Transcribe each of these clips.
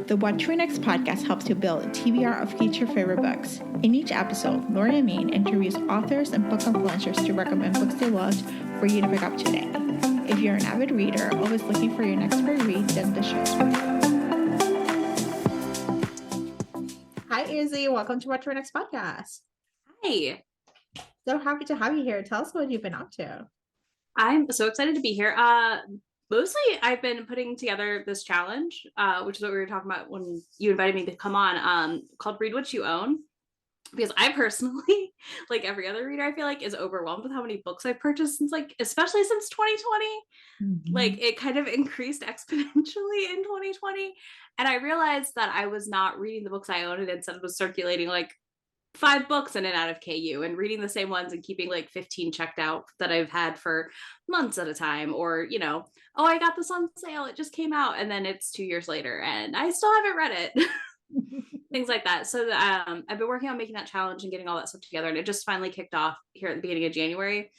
The What to Read Next podcast helps you build a TBR of future favorite books. In each episode, Lori and Maine interviews authors and book influencers to recommend books they loved for you to pick up today. If you're an avid reader, always looking for your next great read, then the show's for you. Hi, Izzy. Welcome to What to Read Next podcast. Hi. So happy to have you here. Tell us what you've been up to. I'm so excited to be here. Mostly I've been putting together this challenge, which is what we were talking about when you invited me to come on, called Read What You Own. Because I personally, like every other reader, I feel like is overwhelmed with how many books I've purchased since especially since 2020. Mm-hmm. Like it kind of increased exponentially in 2020. And I realized that I was not reading the books I owned and instead was circulating 5 books in and out of KU and reading the same ones and keeping 15 checked out that I've had for months at a time. Or, oh, I got this on sale. It just came out. And then it's 2 years later and I still haven't read it. Things like that. So I've been working on making that challenge and getting all that stuff together. And it just finally kicked off here at the beginning of January,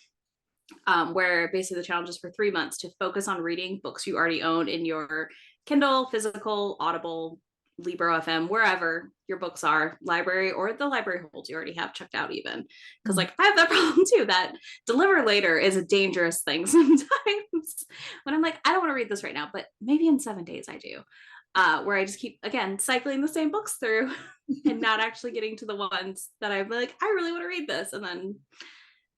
where basically the challenge is for 3 months to focus on reading books you already own in your Kindle, physical, Audible, Libro FM, wherever your books are, library, or the library holds you already have checked out even. Because I have that problem too, that deliver later is a dangerous thing sometimes when I'm like, I don't want to read this right now, but maybe in 7 days I do. Where I just keep, again, cycling the same books through and not actually getting to the ones that I'm like, I really want to read this. And then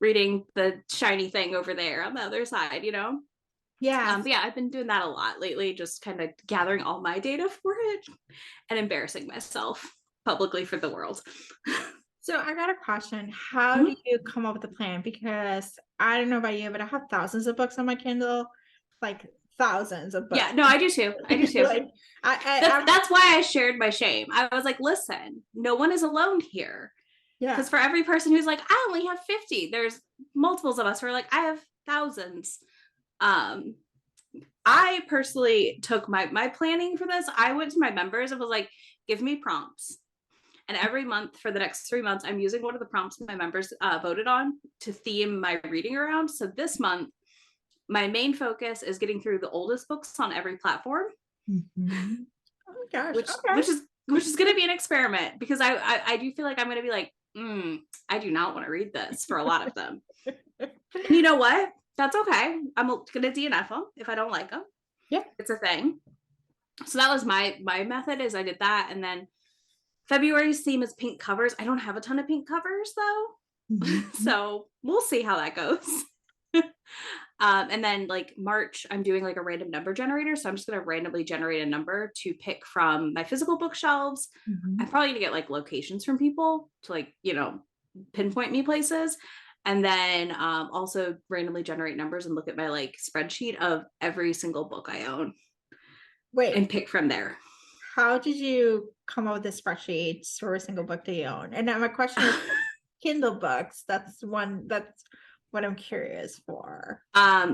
reading the shiny thing over there on the other side, Yeah. But yeah, I've been doing that a lot lately, just kind of gathering all my data for it and embarrassing myself publicly for the world. So I got a question. How do you come up with a plan? Because I don't know about you, but I have thousands of books on my Kindle, thousands of books. Yeah, no, I do too. That's why I shared my shame. I was like, listen, no one is alone here. Yeah. Because for every person who's like, I only have 50, there's multiples of us who are like, I have thousands. I personally took my planning for this. I went to my members and was like, give me prompts. And every month for the next 3 months, I'm using one of the prompts my members voted on to theme my reading around. So this month, my main focus is getting through the oldest books on every platform. Mm-hmm. Oh my gosh. Which is going to be an experiment because I do feel like I'm going to be like, I do not want to read this for a lot of them. And you know what? That's okay. I'm going to DNF them if I don't like them. Yeah. It's a thing. So that was my method is I did that. And then February's theme is pink covers. I don't have a ton of pink covers though. Mm-hmm. So we'll see how that goes. And then March, I'm doing a random number generator. So I'm just going to randomly generate a number to pick from my physical bookshelves. Mm-hmm. I'm probably going to get locations from people to pinpoint me places. And then also randomly generate numbers and look at my spreadsheet of every single book I own. Wait. And pick from there. How did you come up with the spreadsheets for a single book that you own? And now my question is Kindle Books. That's what I'm curious for.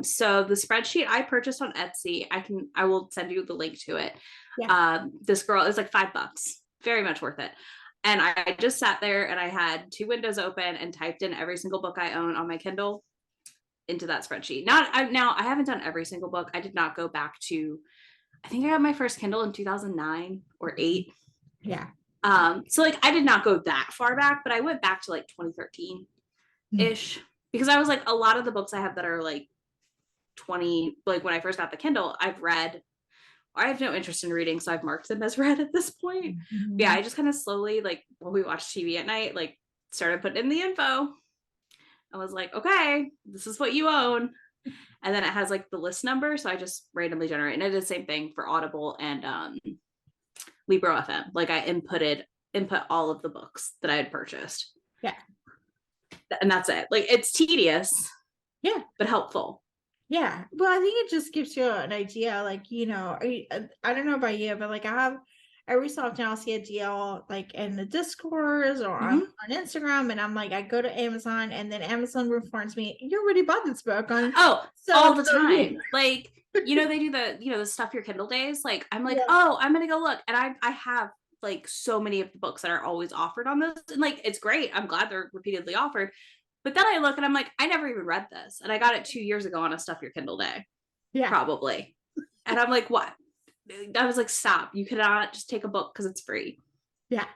So the spreadsheet I purchased on Etsy, I will send you the link to it. Yeah. This girl is $5, very much worth it. And I just sat there and I had 2 windows open and typed in every single book I own on my Kindle into that spreadsheet. Now I haven't done every single book. I did not go back to, I think I got my first Kindle in 2009 or 8. Yeah. So I did not go that far back, but I went back to 2013 ish. Because I was a lot of the books I have that are 20, when I first got the Kindle, I've read, or I have no interest in reading, so I've marked them as read at this point. Mm-hmm. Yeah, I just kind of slowly, when we watch TV at night, started putting in the info. I was like, okay, this is what you own. And then it has the list number, so I just randomly generate. And I did the same thing for Audible and Libro FM. I input all of the books that I had purchased. Yeah. And that's it. It's tedious. Yeah. But helpful. Yeah. Well, I think it just gives you an idea. I don't know about you, but I have every so often I'll see a deal in the Discords or on Instagram, and I'm I go to Amazon, and then Amazon informs me, you already bought this book on. All the time. They do the stuff your Kindle days. I'm oh, I'm gonna go look, and I have so many of the books that are always offered on this, and it's great. I'm glad they're repeatedly offered. But then I look and I'm I never even read this, and I got it 2 years ago on a stuff your Kindle day. Yeah, probably. And I'm what? I was like, stop, you cannot just take a book because it's free Yeah.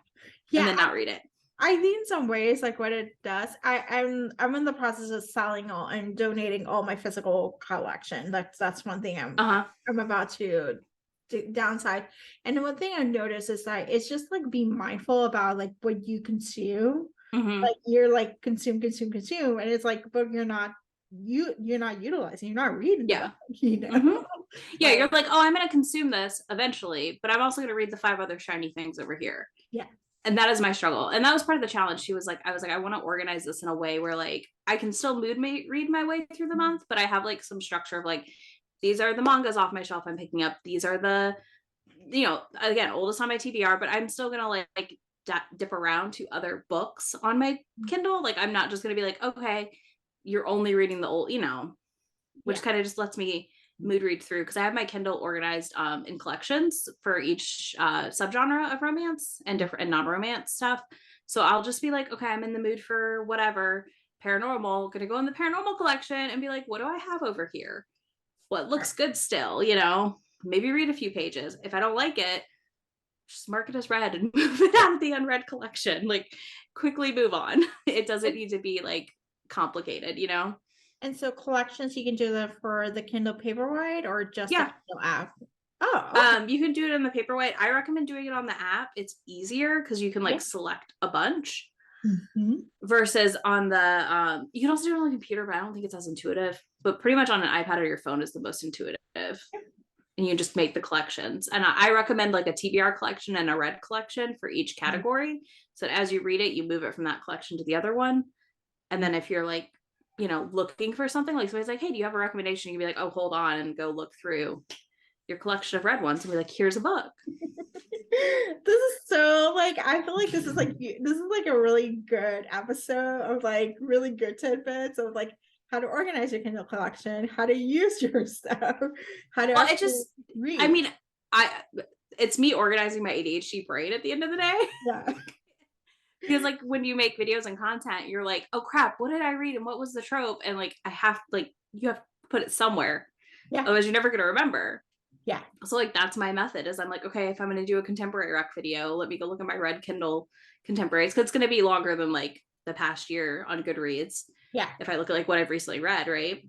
and then not read it. I think in some ways, like what it does, I'm in the process of selling all and donating all my physical collection. That's one thing I'm about to downside. And one thing I noticed is that it's just like being mindful about like what you consume. Like you're like consume, and it's like, but you're not utilizing, you're not reading the book, you know. Yeah, you're like, oh, I'm gonna consume this eventually, but I'm also gonna read the 5 other shiny things over here. Yeah. And that is my struggle. And that was part of the challenge. I was like, I want to organize this in a way where like I can still read my way through the month, but I have like some structure of like, these are the mangas off my shelf I'm picking up. These are the, again, oldest on my TBR, but I'm still going to like dip around to other books on my Kindle. Like, I'm not just going to be like, okay, you're only reading the old, which kind of just lets me mood read through, because I have my Kindle organized in collections for each subgenre of romance and different and non-romance stuff. So I'll just be like, okay, I'm in the mood for whatever paranormal, gonna go in the paranormal collection and be like, what do I have over here? What looks good still, maybe read a few pages. If I don't like it, just mark it as read and move it out of the unread collection. Like, quickly move on. It doesn't need to be like complicated, And so collections, you can do that for the Kindle Paperwhite or just the Kindle app? Oh, okay. You can do it in the Paperwhite. I recommend doing it on the app. It's easier because you can like select a bunch versus on the you can also do it on the computer, but I don't think it's as intuitive. But pretty much on an iPad or your phone is the most intuitive. And you just make the collections. And I recommend like a TBR collection and a read collection for each category. So that as you read it, you move it from that collection to the other one. And then if you're like, looking for something, like somebody's like, hey, do you have a recommendation? You can be like, oh, hold on, and go look through your collection of read ones and be like, here's a book. This is so like, I feel like this is like a really good episode of like really good tidbits of like how to organize your Kindle collection, how to use your stuff, how to read. I mean, it's me organizing my ADHD brain at the end of the day. Yeah. Because like when you make videos and content, you're like, oh crap, what did I read and what was the trope? And like you have to put it somewhere. Yeah. Otherwise you're never gonna remember. Yeah. So like that's my method, is I'm like, okay, if I'm gonna do a contemporary rec video, let me go look at my read Kindle contemporaries, because it's gonna be longer than like the past year on Goodreads. Yeah. If I look at like what I've recently read, right?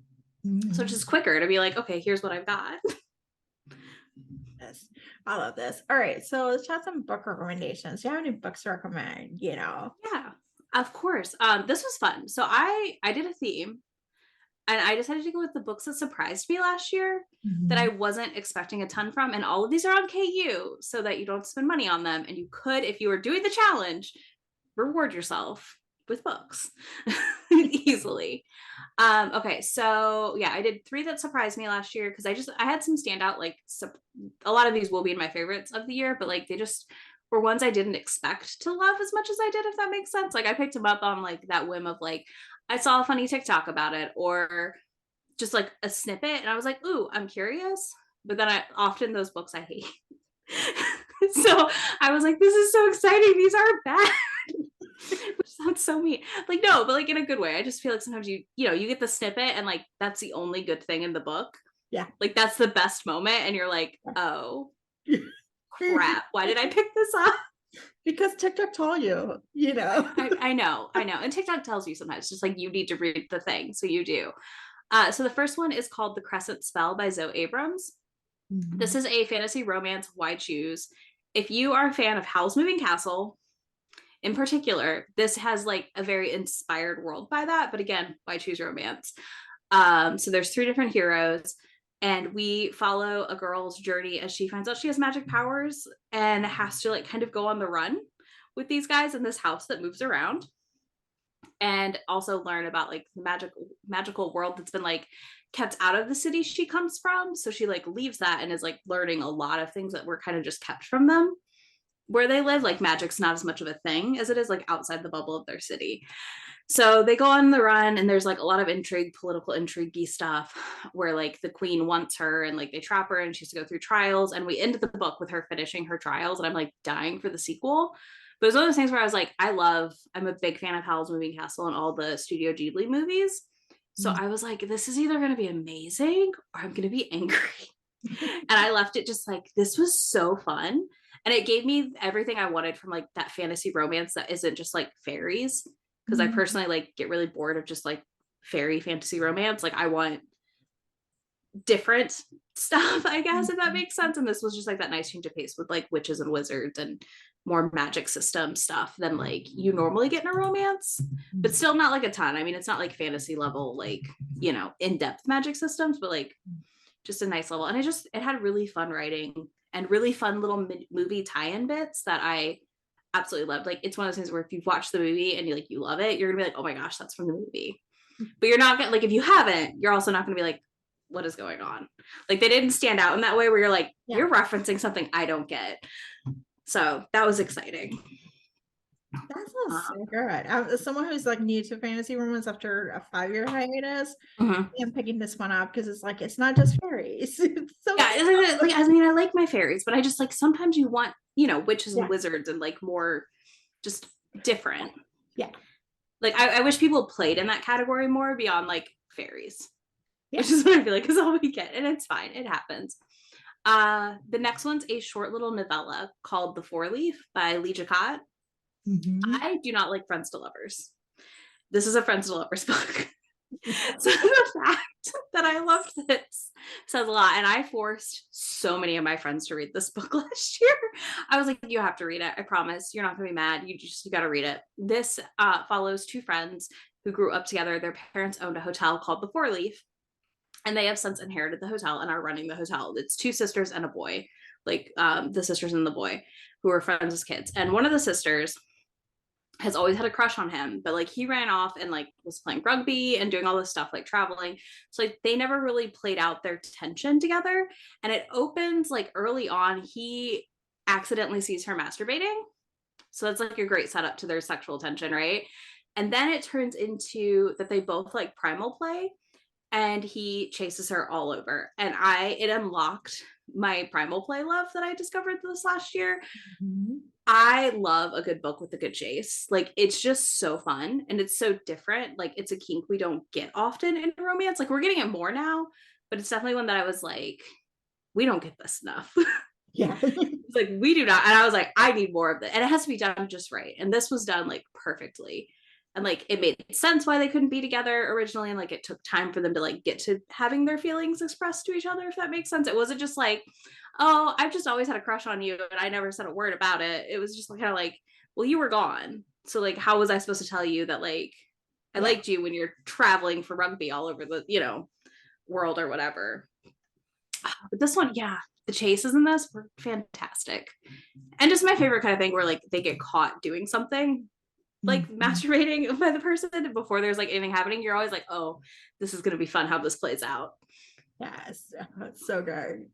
So it's just quicker to be like, okay, here's what I've got. Yes. I love this. All right, so let's chat some book recommendations. Do you have any books to recommend? Yeah, of course. This was fun. So I did a theme, and I decided to go with the books that surprised me last year that I wasn't expecting a ton from. And all of these are on KU, so that you don't spend money on them. And you could, if you were doing the challenge, reward yourself with books easily. Okay, so yeah, I did 3 that surprised me last year, because I had some standout, like a lot of these will be in my favorites of the year, but like they just were ones I didn't expect to love as much as I did, if that makes sense. Like I picked them up on like that whim of like, I saw a funny TikTok about it, or just like a snippet, and I was like, ooh, I'm curious. But then often those books I hate. So I was like, this is so exciting. These aren't bad. Which sounds so mean. Like, no, but like in a good way. I just feel like sometimes you get the snippet and like that's the only good thing in the book. Yeah. Like that's the best moment, and you're like, oh crap, why did I pick this up? Because TikTok told you, I know. And TikTok tells you sometimes, just like you need to read the thing. So you do. So the first one is called The Crescent Spell by Zoe Abrams. This is a fantasy romance. Why choose? If you are a fan of Howl's Moving Castle, in particular, this has like a very inspired world by that, but again, why choose romance? So there's 3 different heroes, and we follow a girl's journey as she finds out she has magic powers and has to like kind of go on the run with these guys in this house that moves around, and also learn about like the magical world that's been like kept out of the city she comes from. So she like leaves that and is like learning a lot of things that were kind of just kept from them where they live. Like magic's not as much of a thing as it is like outside the bubble of their city. So they go on the run, and there's like a lot of intrigue, political intrigue-y stuff where like the queen wants her, and like they trap her and she has to go through trials. And we ended the book with her finishing her trials, and I'm like dying for the sequel. But it was one of those things where I was like, I'm a big fan of Howl's Moving Castle and all the Studio Ghibli movies. So I was like, this is either going to be amazing or I'm going to be angry. And I left it just like, this was so fun. And it gave me everything I wanted from like that fantasy romance that isn't just like fairies. Because I personally like get really bored of just like fairy fantasy romance. Like I want different stuff, I guess, if that makes sense. And this was just like that nice change of pace with like witches and wizards and more magic system stuff than like you normally get in a romance, but still not like a ton. I mean, it's not like fantasy level, like, you know, in-depth magic systems, but like just a nice level. And it had really fun writing and really fun little movie tie-in bits that I absolutely loved. Like it's one of those things where if you've watched the movie and you love it, you're gonna be like, oh my gosh, that's from the movie. But you're not gonna, like, if you haven't, you're also not gonna be like, what is going on? Like they didn't stand out in that way where you're like, you're referencing something I don't get. So that was exciting. That sounds so good. As someone who's like new to fantasy romance after a 5-year hiatus, I'm picking this one up because it's like it's not just fairies. It's so like I mean, I like my fairies, but I just like sometimes you want, you know, witches and wizards and like more just different. Yeah. Like I wish people played in that category more beyond like fairies, which is what I feel like is all we get, and it's fine. It happens. The next one's a short little novella called The Four Leaf by Lee Jacquat. I do not like Friends to Lovers. This is a Friends to Lovers book. So the fact that I loved this says a lot. And I forced so many of my friends to read this book last year. I was like, you have to read it. I promise. You're not gonna be mad. You got to read it. This follows two friends who grew up together. Their parents owned a hotel called the Four Leaf, and they have since inherited the hotel and are running the hotel. It's two sisters and a boy, like the sisters and the boy who were friends as kids. And one of the sisters has always had a crush on him, but like he ran off and like was playing rugby and doing all this stuff, like traveling. So like they never really played out their tension together. And it opens like early on, he accidentally sees her masturbating. So that's like a great setup to their sexual tension, right? And then it turns into that they both like primal play, and he chases her all over. And it unlocked my primal play love that I discovered this last year. I love a good book with a good chase. Like it's just so fun and it's so different. Like it's a kink we don't get often in romance. Like we're getting it more now, but it's definitely one that I was like, we don't get this enough. Yeah. It's like we do not. And I was like, I need more of it. And it has to be done just right. And this was done like perfectly. And like it made sense why they couldn't be together originally. And like it took time for them to like get to having their feelings expressed to each other, if that makes sense. It wasn't just like, oh, I've just always had a crush on you and I never said a word about it. It was just kind of like, well, you were gone. So like, how was I supposed to tell you that like I liked you when you're traveling for rugby all over the, you know, world or whatever. But this one, the chases in this were fantastic. And just my favorite kind of thing where like they get caught doing something like masturbating by the person before there's like anything happening. You're always like, oh, this is going to be fun how this plays out. Yes, that's so good.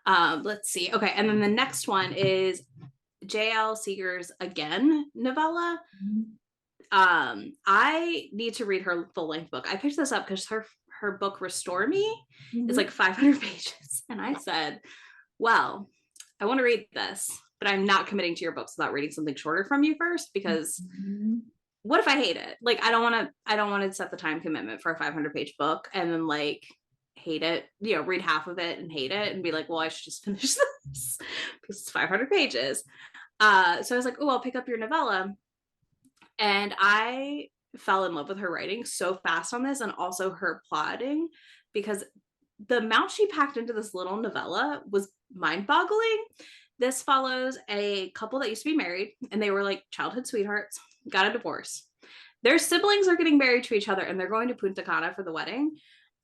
Let's see. Okay. And then the next one is J.L. Seeger's Again novella. I need to read her full-length book. I picked this up because her book Restore Me is like 500 pages. And I said, well, I want to read this, but I'm not committing to your books without reading something shorter from you first, because what if I hate it? Like, I don't want to set the time commitment for a 500-page book and then like hate it, you know, read half of it and hate it and be like, well, I should just finish this because it's 500 pages. So I was like, oh, I'll pick up your novella. And I fell in love with her writing so fast on this, and also her plotting, because the amount she packed into this little novella was mind-boggling. This follows a couple that used to be married, and they were like childhood sweethearts, got a divorce. Their siblings are getting married to each other, and they're going to Punta Cana for the wedding.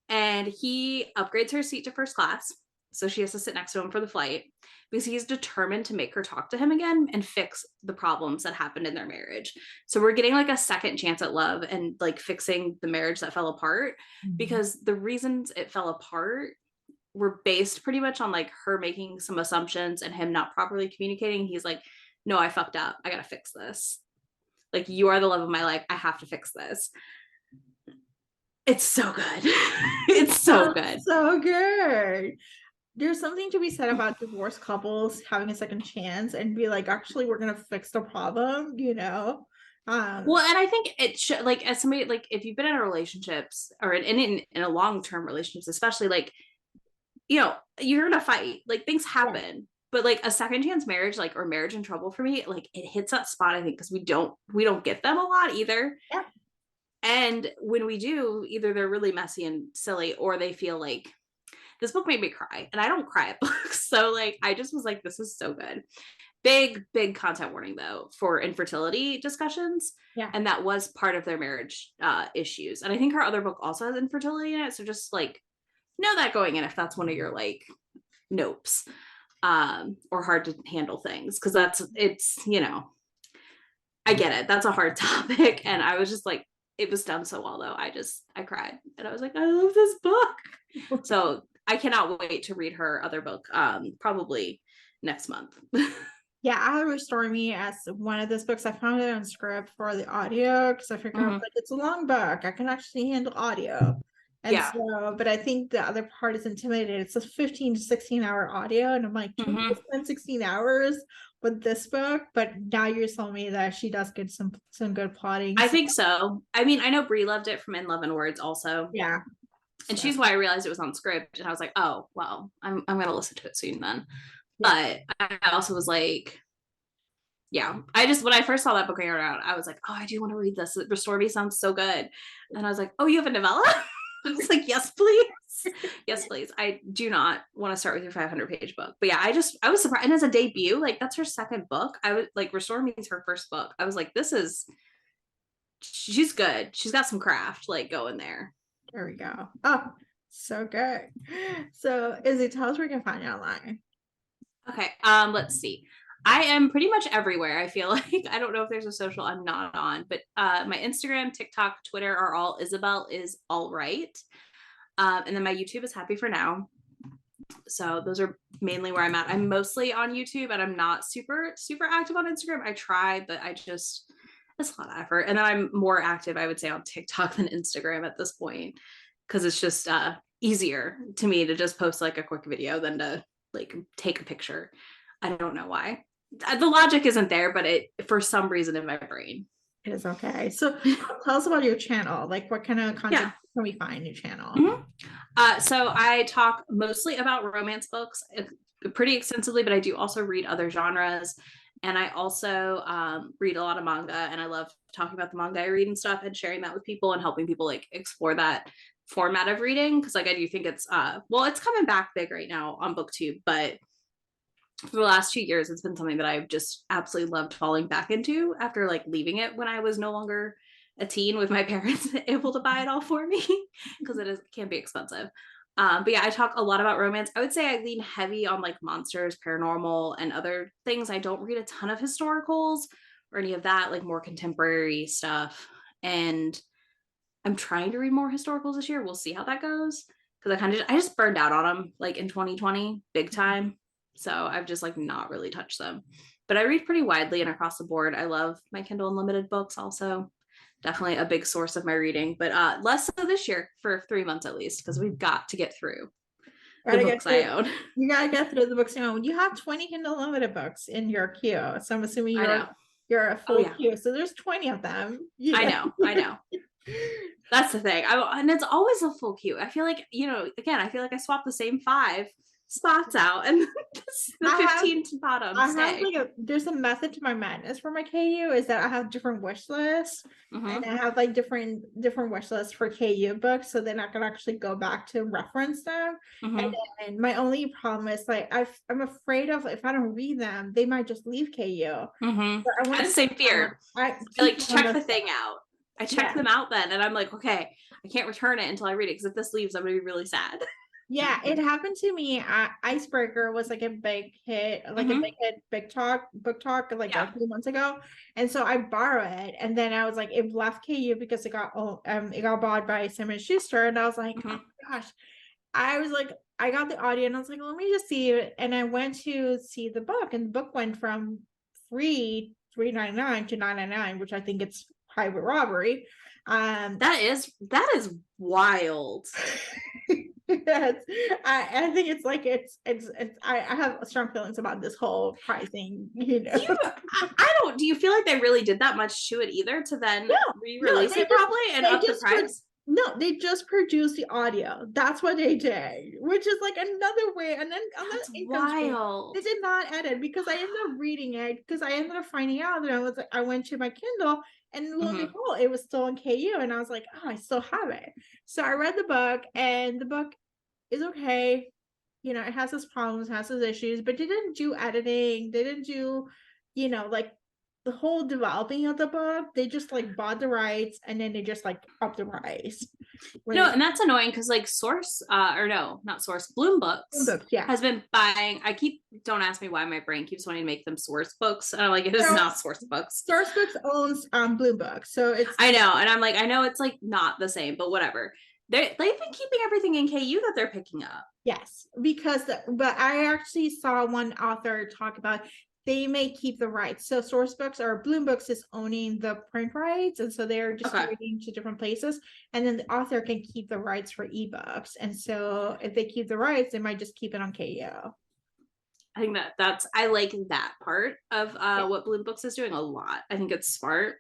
And he upgrades her seat to first class, so she has to sit next to him for the flight, because he's determined to make her talk to him again and fix the problems that happened in their marriage. So we're getting like a second chance at love and like fixing the marriage that fell apart, because the reasons it fell apart were based pretty much on like her making some assumptions and him not properly communicating. He's like, no, I fucked up. I gotta fix this. Like, you are the love of my life. I have to fix this. It's so good. It's so good. So good. There's something to be said about divorced couples having a second chance and be like, actually, we're gonna fix the problem, you know. Well, and I think it should, like, as somebody, like, if you've been in relationships or in a long-term relationships, especially, like, you're in a fight, like things happen, but like a second chance marriage, like, or marriage in trouble for me, like it hits that spot, I think, because we don't get them a lot either. Yeah. And when we do, either they're really messy and silly, or they feel like, this book made me cry, and I don't cry at books. So like, I just was like, this is so good. Big content warning though for infertility discussions. Yeah. And that was part of their marriage issues. And I think her other book also has infertility in it. So just like know that going in, if that's one of your like nopes or hard to handle things. Cause it's, I get it. That's a hard topic. And I was just like, it was done so well though. I cried and I was like, I love this book. So I cannot wait to read her other book probably next month. Yeah, I had Restore Me as one of those books. I found it on script for the audio because I figured out like it's a long book. I can actually handle audio. And so, but I think the other part is intimidated. It's a 15 to 16 hour audio. And I'm like, can we spend 16 hours with this book? But now you're telling me that she does get some good plotting. I think so. I mean, I know Brie loved it from In Love and Words also. Yeah. And she's why I realized it was on script. And I was like, oh, well, I'm going to listen to it soon then. But I also was like, when I first saw that book around, I was like, oh, I do want to read this. Restore Me sounds so good. And I was like, oh, you have a novella? I was like, yes, please. Yes, please. I do not want to start with your 500-page book. But yeah, I was surprised. And as a debut, like that's her second book. I was like, Restore Me is her first book. I was like, she's good. She's got some craft like going there. There we go. Oh, so good. So Izzy, tell us where we can find you online. Okay. Let's see. I am pretty much everywhere. I feel like I don't know if there's a social I'm not on, but my Instagram, TikTok, Twitter are all Isabel is all right. And then my YouTube is Happy for Now. So those are mainly where I'm at. I'm mostly on YouTube and I'm not super active on Instagram. I try, but it's a lot of effort. And then I'm more active, I would say, on TikTok than Instagram at this point, because it's just easier to me to just post like a quick video than to like take a picture. I don't know why. The logic isn't there, but it for some reason in my brain. It is okay. So tell us about your channel. Like what kind of content can we find your channel? So I talk mostly about romance books pretty extensively, but I do also read other genres. And I also read a lot of manga, and I love talking about the manga I read and stuff and sharing that with people and helping people like explore that format of reading. Cause like I do think it's it's coming back big right now on BookTube, but for the last 2 years, it's been something that I've just absolutely loved falling back into after like leaving it when I was no longer a teen with my parents able to buy it all for me because it can be expensive. But yeah, I talk a lot about romance. I would say I lean heavy on like monsters, paranormal, and other things. I don't read a ton of historicals or any of that, like more contemporary stuff. And I'm trying to read more historicals this year. We'll see how that goes because I just burned out on them like in 2020, big time. So I've just like not really touched them, but I read pretty widely and across the board. I love my Kindle Unlimited books also. Definitely a big source of my reading, but less so this year for 3 months at least, because we've got to get through the books I own. You gotta get through the books you own. You have 20 Kindle Unlimited books in your queue, so I'm assuming you're a full queue. So there's 20 of them. I know. That's the thing. And it's always a full queue. I feel like, again, I feel like I swap the same 5 spots out and the 15 to bottom. There's a method to my madness for my KU is that I have different wish lists and I have like different wish lists for KU books, so then I can actually go back to reference them. And then my only problem is like I'm afraid of if I don't read them, they might just leave KU. I have the same fear. I like check the thing out. I check them out then, and I'm like, okay, I can't return it until I read it because if this leaves, I'm gonna be really sad. Yeah, it happened to me. Icebreaker was like a big hit, like a big hit, book talk like a few months ago, and so I borrowed it, and then I was like, it left KU because it got bought by Simon & Schuster, and I was like, oh my gosh, I was like, I got the audio, and I was like, let me just see it, and I went to see the book, and the book went from $3.99 to $9.99, which I think it's highway robbery. That is wild. Yes, I think it's like it's I have strong feelings about this whole pricing. I don't. Do you feel like they really did that much to it either to then re-release it probably and up the price? No, they just produced the audio. That's what they did, which is like another way. And then That's income stream, wild. they did not edit because I ended up reading it because I ended up finding out that I was like, I went to my Kindle and lo and behold, it was still in KU. And I was like, oh, I still have it. So I read the book and the book is okay. You know, it has its problems, has its issues, but they didn't do editing. They didn't do, like the whole developing of the book. They just like bought the rights and then they just like up the price. No, and that's annoying because like Source, or no, not Source, Bloom Books Yeah. has been buying. Don't ask me why my brain keeps wanting to make them Source Books. And I'm like, it is not Source Books. Source Books owns Bloom Books, so it's. I know, and I'm like, I know it's like not the same, but whatever. They've been keeping everything in KU that they're picking up. Yes, because but I actually saw one author talk about they may keep the rights. So Source Books or Bloom Books is owning the print rights, and so they're distributing to different places. And then the author can keep the rights for ebooks. And so if they keep the rights, they might just keep it on KU. I think I like that part of what Bloom Books is doing a lot. I think it's smart.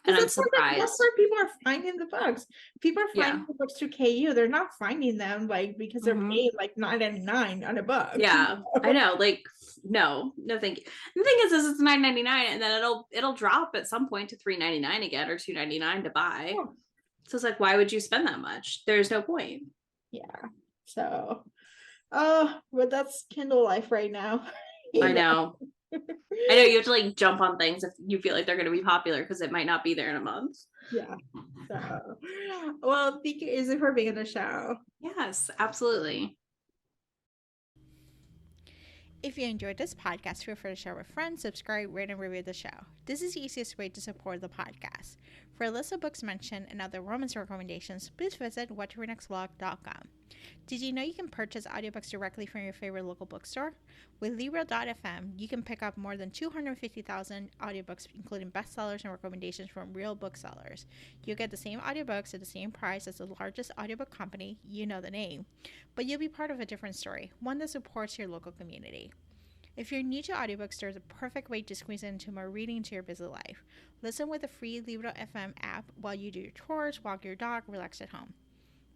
And I'm surprised. That's where people are finding the books. People are finding the books through KU. They're not finding them like because they're paid like $9.99 on a book. Yeah, I know. Like, no, thank you. The thing is it's $9.99, and then it'll drop at some point to $3.99 again or $2.99 to buy. Yeah. So it's like, why would you spend that much? There's no point. Yeah. So, but that's Kindle life right now. I know. I know you have to like jump on things if you feel like they're going to be popular because it might not be there in a month. Yeah. So, well, thank you, Izzy, for being on the show. Yes, absolutely. If you enjoyed this podcast, feel free to share with friends, subscribe, rate, and review the show. This is the easiest way to support the podcast. For a list of books mentioned and other romance recommendations, please visit whattoreadnextblog.com. Did you know you can purchase audiobooks directly from your favorite local bookstore? With Libro.fm, you can pick up more than 250,000 audiobooks, including bestsellers and recommendations from real booksellers. You'll get the same audiobooks at the same price as the largest audiobook company, you know the name, but you'll be part of a different story, one that supports your local community. If you're new to audiobooks, there's a perfect way to squeeze into more reading into your busy life. Listen with the free Libro.fm app while you do your chores, walk your dog, relax at home.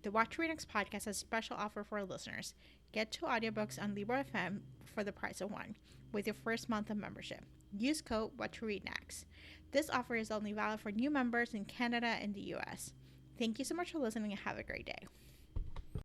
The What to Read Next podcast has a special offer for our listeners. Get 2 audiobooks on Libro.fm for the price of 1 with your first month of membership. Use code What to Read Next. This offer is only valid for new members in Canada and the US. Thank you so much for listening and have a great day.